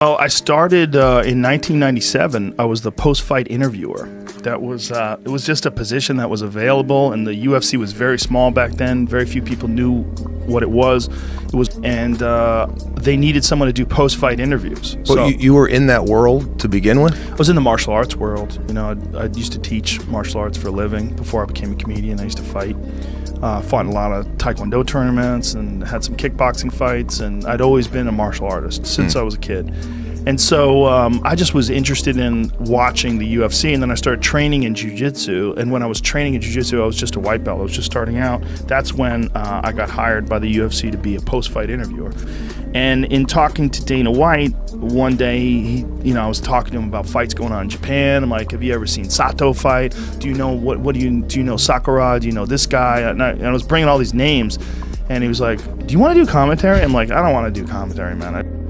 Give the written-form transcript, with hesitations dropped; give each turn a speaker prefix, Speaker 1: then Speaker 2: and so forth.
Speaker 1: Oh, I started in 1997. I was the post-fight interviewer. That was it was just a position that was available, and the UFC was very small back then. Very few people knew what it was. And they needed someone to do post-fight interviews.
Speaker 2: Well, so you were in that world to begin with?
Speaker 1: I was in the martial arts world. You know, I used to teach martial arts for a living before I became a comedian. I used to fight. Fought in a lot of taekwondo tournaments and had some kickboxing fights, and I'd always been a martial artist since I was a kid. And so I just was interested in watching the UFC, and then I started training in jiu-jitsu. And when I was training in jiu-jitsu, I was just a white belt. I was just starting out. That's when I got hired by the UFC to be a post-fight interviewer. And in talking to Dana White, one day, I was talking to him about fights going on in Japan. I'm like, have you ever seen Sato fight? Do you know do you know Sakura? Do you know this guy? And I was bringing all these names, and he was like, do you want to do commentary? I'm like, I don't want to do commentary, man.